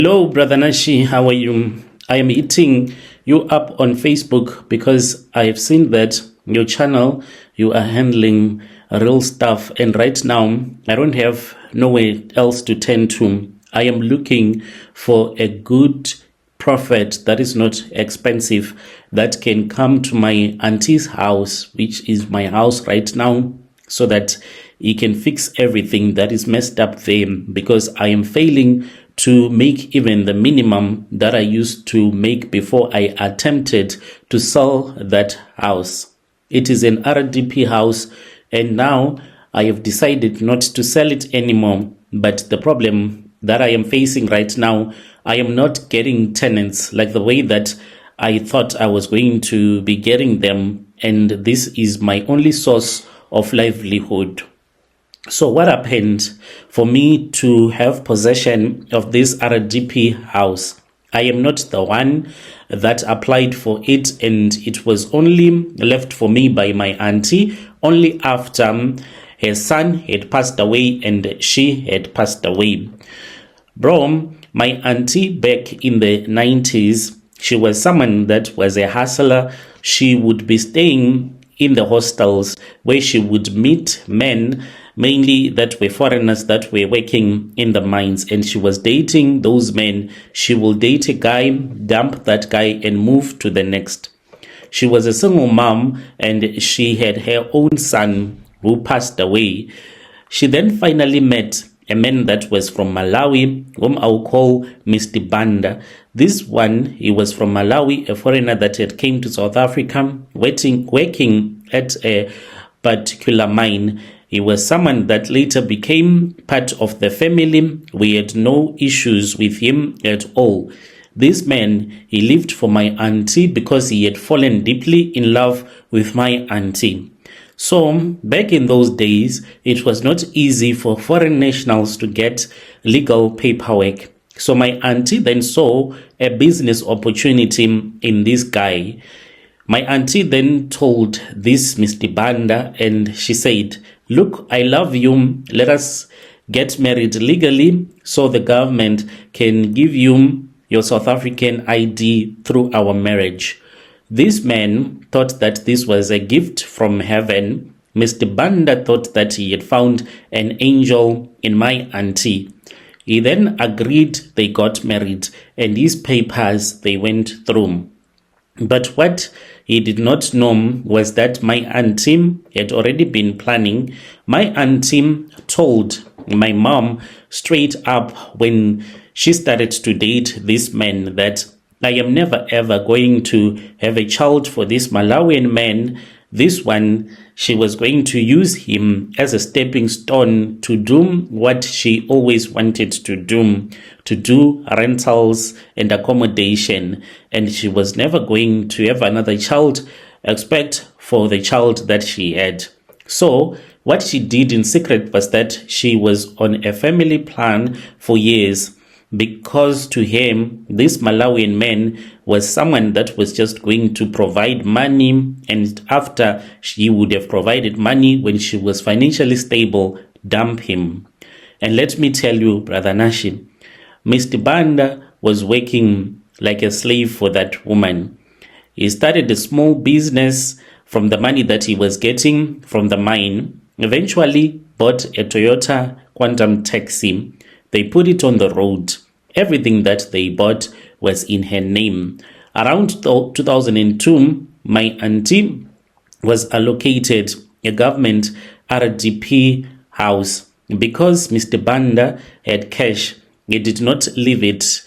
Hello, Brother Nashi. How are you? I am hitting you up on Facebook because I have seen that your channel, you are handling real stuff. And right now, I don't have nowhere else to turn to. I am looking for a good prophet that is not expensive, that can come to my auntie's house, which is my house right now, so that he can fix everything that is messed up there, because I am failing to make even the minimum that I used to make before I attempted to sell that house. It is an RDP house, and now I have decided not to sell it anymore. But the problem that I am facing right now, I am not getting tenants like the way that I thought I was going to be getting them, and this is my only source of livelihood. So what happened for me to have possession of this RDP house? I am not the one that applied for it, and it was only left for me by my auntie only after her son had passed away and she had passed away. Bro, my auntie back in the 90s, she was someone that was a hustler. She would be staying in the hostels where she would meet men, mainly that were foreigners that were working in the mines, and she was dating those men. She will date a guy, dump that guy, and move to the next. She was a single mom, and she had her own son who passed away. She then finally met a man that was from Malawi, whom I'll call Mr. Banda. This one, he was from Malawi, a foreigner that had came to South Africa, working at a particular mine. He was someone that later became part of the family. We had no issues with him at all. This man, he lived for my auntie because he had fallen deeply in love with my auntie. So back in those days, it was not easy for foreign nationals to get legal paperwork. So my auntie then saw a business opportunity in this guy. My auntie then told this Mr. Banda, and she said, "Look, I love you. Let us get married legally so the government can give you your South African ID through our marriage." This man thought that this was a gift from heaven. Mr. Banda thought that he had found an angel in my auntie. He then agreed, they got married, and his papers, they went through. But what he did not know was that my auntie had already been planning. My auntie told my mom straight up when she started to date this man that I am never ever going to have a child for this Malawian man. This one, she was going to use him as a stepping stone to do what she always wanted to do rentals and accommodation. And she was never going to have another child except for the child that she had. So what she did in secret was that she was on a family plan for years, because to him, this Malawian man was someone that was just going to provide money, and after she would have provided money when she was financially stable, dump him. And let me tell you, Brother Nashi, Mr. Banda was working like a slave for that woman. He started a small business from the money that he was getting from the mine, eventually bought a Toyota Quantum taxi. They put it on the road. Everything that they bought was in her name. Around 2002, my auntie was allocated a government RDP house. Because Mr. Banda had cash, he did not leave it.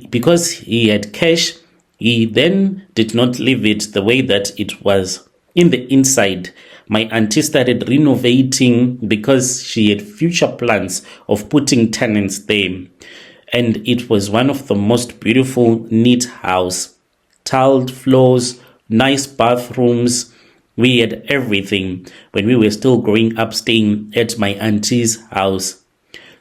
Because he had cash, he then did not leave it the way that it was. In the inside, my auntie started renovating because she had future plans of putting tenants there. And it was one of the most beautiful, neat house. Tiled floors, nice bathrooms. We had everything when we were still growing up, staying at my auntie's house.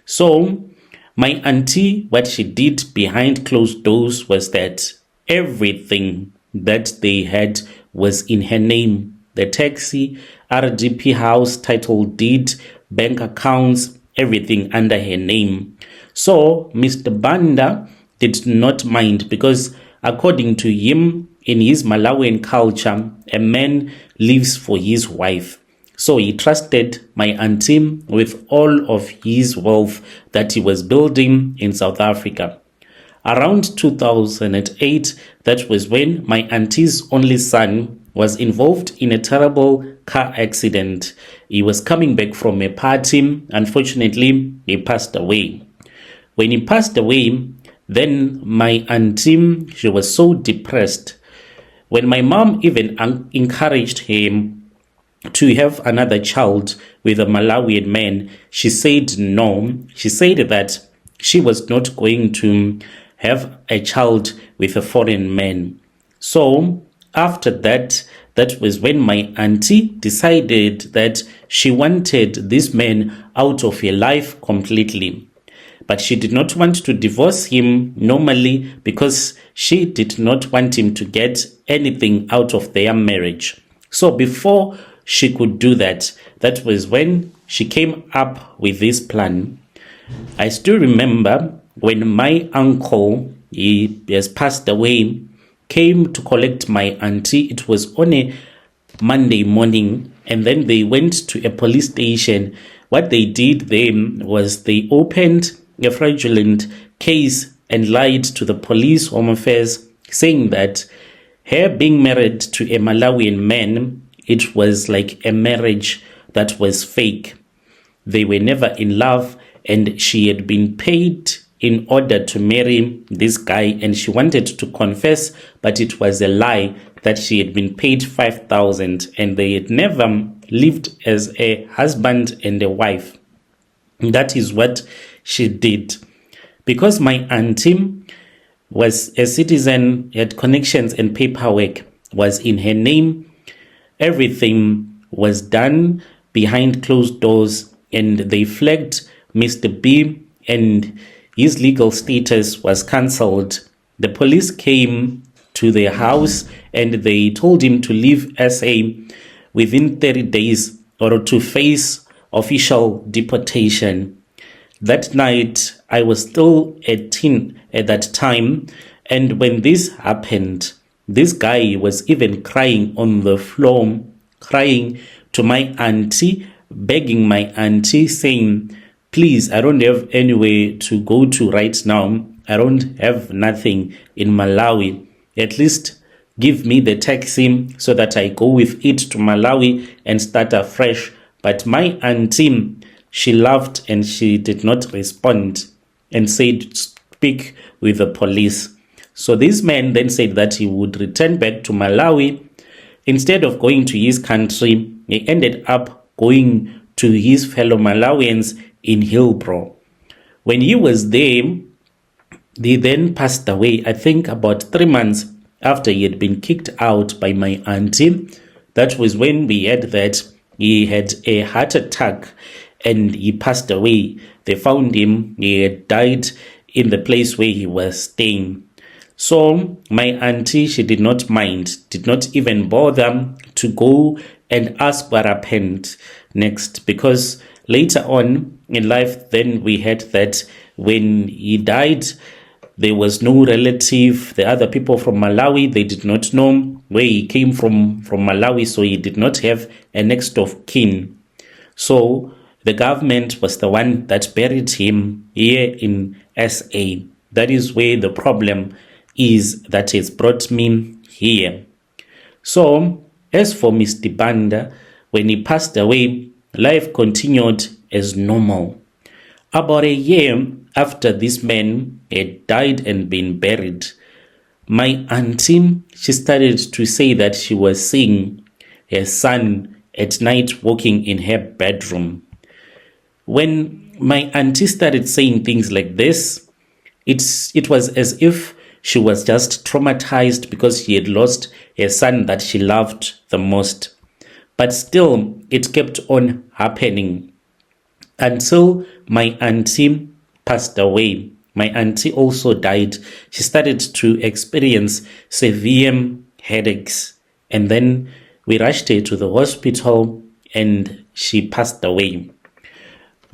So my auntie, what she did behind closed doors was that everything that they had was in her name. The taxi, RDP house, title deed, bank accounts, everything under her name. So Mr. Banda did not mind because according to him, in his Malawian culture, a man lives for his wife. So he trusted my auntie with all of his wealth that he was building in South Africa. Around 2008, that was when my auntie's only son was involved in a terrible car accident. He was coming back from a party. Unfortunately, he passed away. When he passed away, then my auntie, she was so depressed. When my mom even encouraged him to have another child with a Malawian man, she said no. She said that she was not going to have a child with a foreign man. So after that, that was when my auntie decided that she wanted this man out of her life completely. But she did not want to divorce him normally because she did not want him to get anything out of their marriage. So before she could do that, that was when she came up with this plan. I still remember when my uncle, he has passed away, came to collect my auntie. It was on a Monday morning, and then they went to a police station. What they did then was they opened a fraudulent case and lied to the police home affairs, saying that her being married to a Malawian man, it was like a marriage that was fake. They were never in love, and she had been paid in order to marry this guy, and she wanted to confess, but it was a lie that she had been paid 5,000 and they had never lived as a husband and a wife. That is what she did. Because my auntie was a citizen, had connections and paperwork was in her name, everything was done behind closed doors, and they flagged Mr. B, and his legal status was cancelled. The police came to their house and they told him to leave SA within 30 days or to face official deportation. That night, I was still a teen at that time, and when this happened, this guy was even crying on the floor, crying to my auntie, begging my auntie, saying, please, I don't have anywhere to go to right now. I don't have nothing in Malawi. At least give me the taxi so that I go with it to Malawi and start afresh. But my auntie, she laughed and she did not respond and said, speak with the police. So this man then said that he would return back to Malawi. Instead of going to his country, he ended up going to his fellow Malawians in Hillbrow. When he was there, he then passed away, I think about 3 months after he had been kicked out by my auntie. That was when we heard that he had a heart attack and he passed away. They found him, he had died in the place where he was staying. So my auntie, she did not mind, did not even bother to go and ask what happened next, because later on in life, then we heard that when he died, there was no relative. The other people from Malawi, they did not know where he came from Malawi, so he did not have a next of kin. So the government was the one that buried him here in SA. That is where the problem is that has brought me here. So as for Mr. Banda, when he passed away, life continued as normal. About a year after this man had died and been buried, my auntie, she started to say that she was seeing her son at night walking in her bedroom. When my auntie started saying things like this, it was as if she was just traumatized because she had lost her son that she loved the most. But still, it kept on happening until my auntie passed away. My auntie also died. She started to experience severe headaches, and then we rushed her to the hospital and she passed away.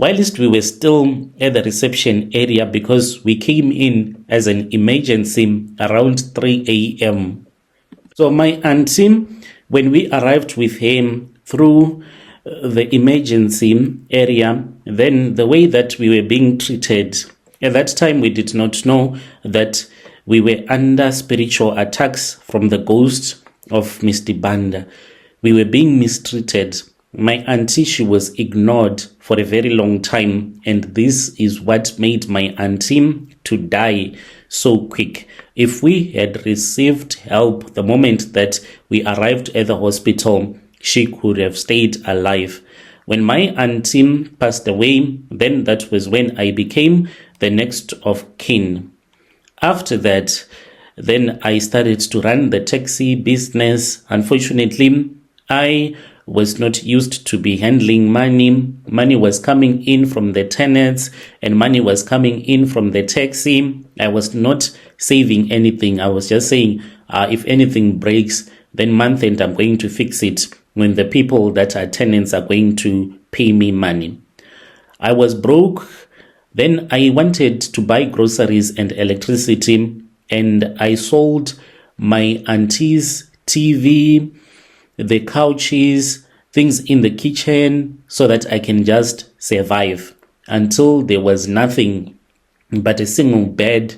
Whilst we were still at the reception area, because we came in as an emergency around 3 a.m. So my auntie, when we arrived with him through the emergency area, then the way that we were being treated, at that time we did not know that we were under spiritual attacks from the ghost of Mr. Banda. We were being mistreated. My auntie, she was ignored for a very long time, and this is what made my auntie to die so quick. If we had received help the moment that we arrived at the hospital, she could have stayed alive. When my auntie passed away, then that was when I became the next of kin. After that, then I started to run the taxi business. Unfortunately, I was not used to be handling money. Money was coming in from the tenants and money was coming in from the taxi. I was not saving anything. I was just saying, if anything breaks, then month end I'm going to fix it when the people that are tenants are going to pay me money. I was broke. Then I wanted to buy groceries and electricity, and I sold my auntie's TV, the couches, things in the kitchen, so that I can just survive until there was nothing but a single bed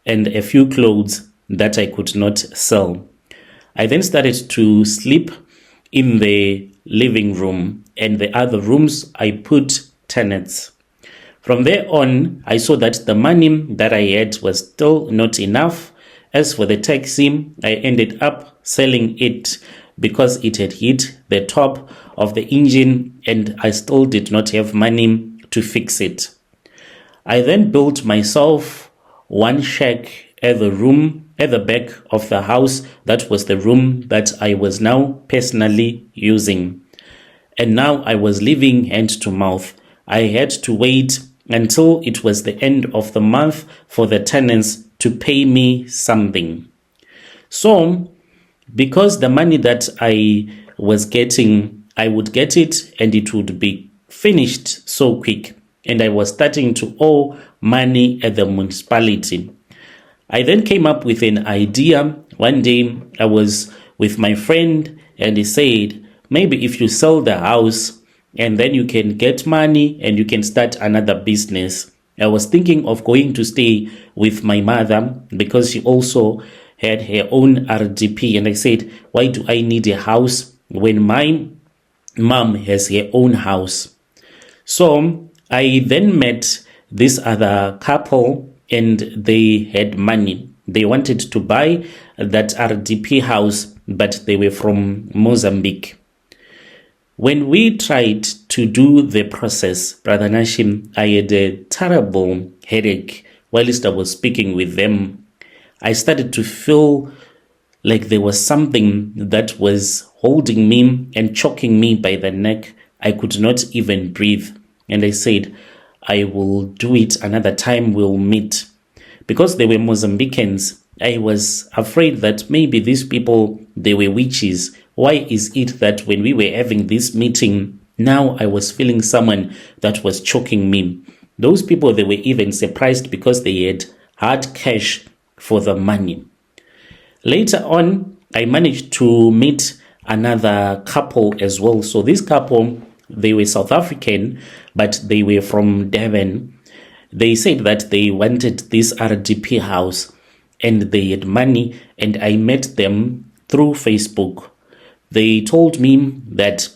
and a few clothes that I could not sell. I then started to sleep in the living room, and the other rooms I put tenants. From there on, I saw that the money that I had was still not enough. As for the taxi, I ended up selling it because it had hit the top of the engine and I still did not have money to fix it. I then built myself one shack at the back of the house. That was the room that I was now personally using. And now I was living hand to mouth. I had to wait until it was the end of the month for the tenants to pay me something. So, because the money that I was getting, I would get it and it would be finished so quick, and I was starting to owe money at the municipality. I then came up with an idea. One day I was with my friend and he said, maybe if you sell the house and then you can get money and you can start another business. I was thinking of going to stay with my mother because she also had her own RDP. And I said, why do I need a house when my mom has her own house? So I then met this other couple and they had money. They wanted to buy that RDP house, but they were from Mozambique. When we tried to do the process, Brother Nashim, I had a terrible headache whilst I was speaking with them. I started to feel like there was something that was holding me and choking me by the neck. I could not even breathe. And I said, I will do it another time, we'll meet. Because they were Mozambicans, I was afraid that maybe these people, they were witches. Why is it that when we were having this meeting, now I was feeling someone that was choking me? Those people, they were even surprised because they had hard cash for the money. Later on, I managed to meet another couple as well. So this couple, they were South African, but they were from Devon. They said that they wanted this RDP house and they had money, and I met them through Facebook. They told me that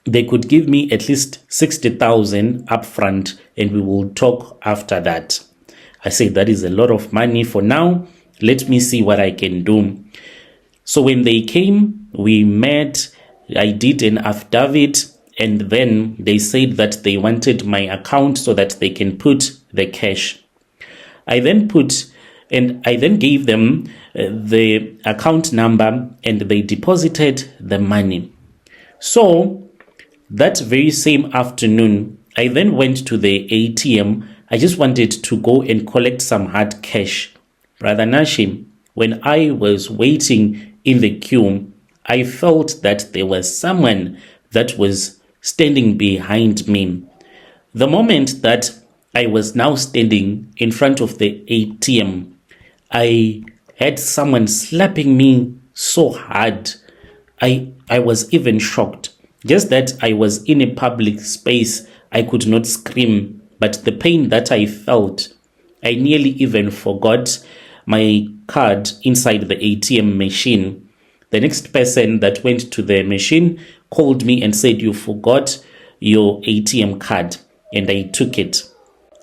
they could give me at least 60,000 upfront and we will talk after that. I said, that is a lot of money for now. Let me see what I can do. So when they came, we met, I did an affidavit, and then they said that they wanted my account so that they can put the cash. I then gave them the account number and they deposited the money. So that very same afternoon, I then went to the ATM. I just wanted to go and collect some hard cash. Brother Nashim, when I was waiting in the queue, I felt that there was someone that was standing behind me. The moment that I was now standing in front of the ATM, I had someone slapping me so hard. I was even shocked. Just that I was in a public space, I could not scream, but the pain that I felt, I nearly even forgot my card inside the ATM machine. The next person that went to the machine called me and said, "You forgot your ATM card," and I took it.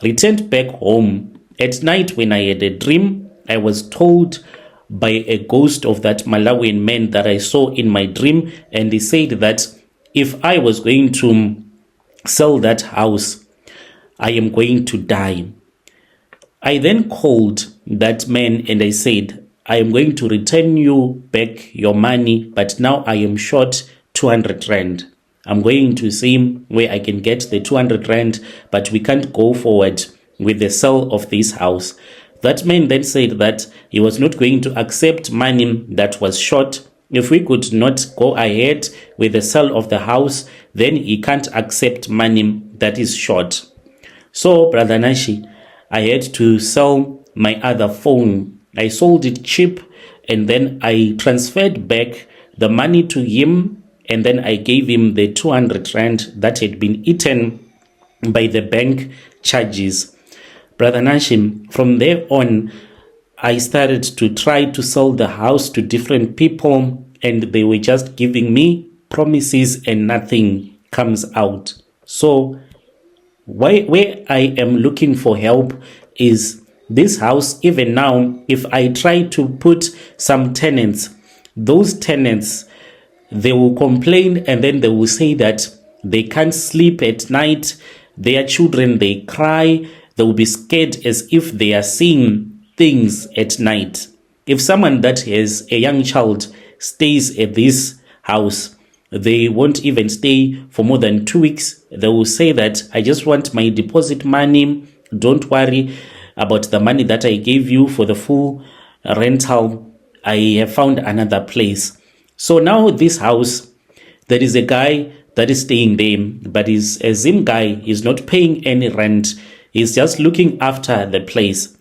Returned back home. At night when I had a dream, I was told by a ghost of that Malawian man that I saw in my dream, and he said that if I was going to sell that house, I am going to die. I then called that man and I said, "I am going to return you back your money, but now I am short 200 rand. I'm going to see where I can get the 200 rand, but we can't go forward with the sale of this house." That man then said that he was not going to accept money that was short. If we could not go ahead with the sale of the house, then he can't accept money that is short. So, Brother Nashi, I had to sell my other phone. I sold it cheap, and then I transferred back the money to him, and then I gave him the 200 rand that had been eaten by the bank charges. Brother Nashim, from there on, I started to try to sell the house to different people, and they were just giving me promises and nothing comes out. So where I am looking for help is this house. Even now, if I try to put some tenants, those tenants, they will complain, and then they will say that they can't sleep at night. Their children, they cry. They will be scared as if they are seeing things at night. If someone that has a young child stays at this house, they won't even stay for more than 2 weeks. They will say that, "I just want my deposit money. Don't worry about the money that I gave you for the full rental. I have found another place." So now this house, there is a guy that is staying there, but he's a Zim guy. He's not paying any rent. He's just looking after the place.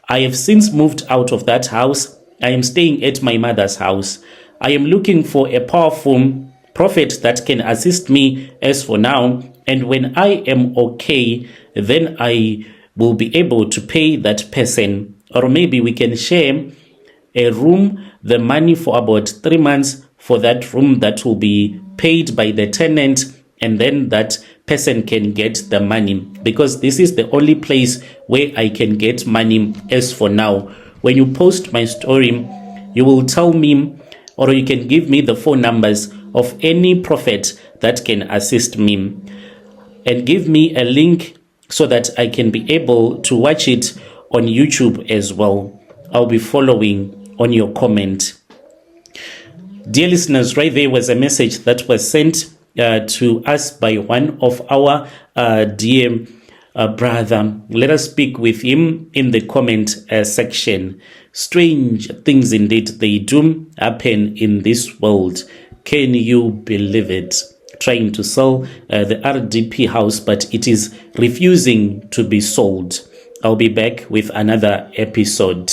I have since moved out of that house. I am staying at my mother's house. I am looking for a powerful prophet that can assist me as for now. And when I am okay, then I will be able to pay that person. Or maybe we can share a room, the money for about 3 months for that room that will be paid by the tenant, and then that person can get the money, because this is the only place where I can get money as for now. When you post my story, you will tell me, or you can give me the phone numbers of any prophet that can assist me, and give me a link so that I can be able to watch it on YouTube as well. I'll be following on your comment. Dear listeners, right there was a message that was sent to us by one of our dear brother. Let us speak with him in the comment section. Strange things indeed they do happen in this world. Can you believe it? Trying to sell the RDP house, but it is refusing to be sold. I'll be back with another episode.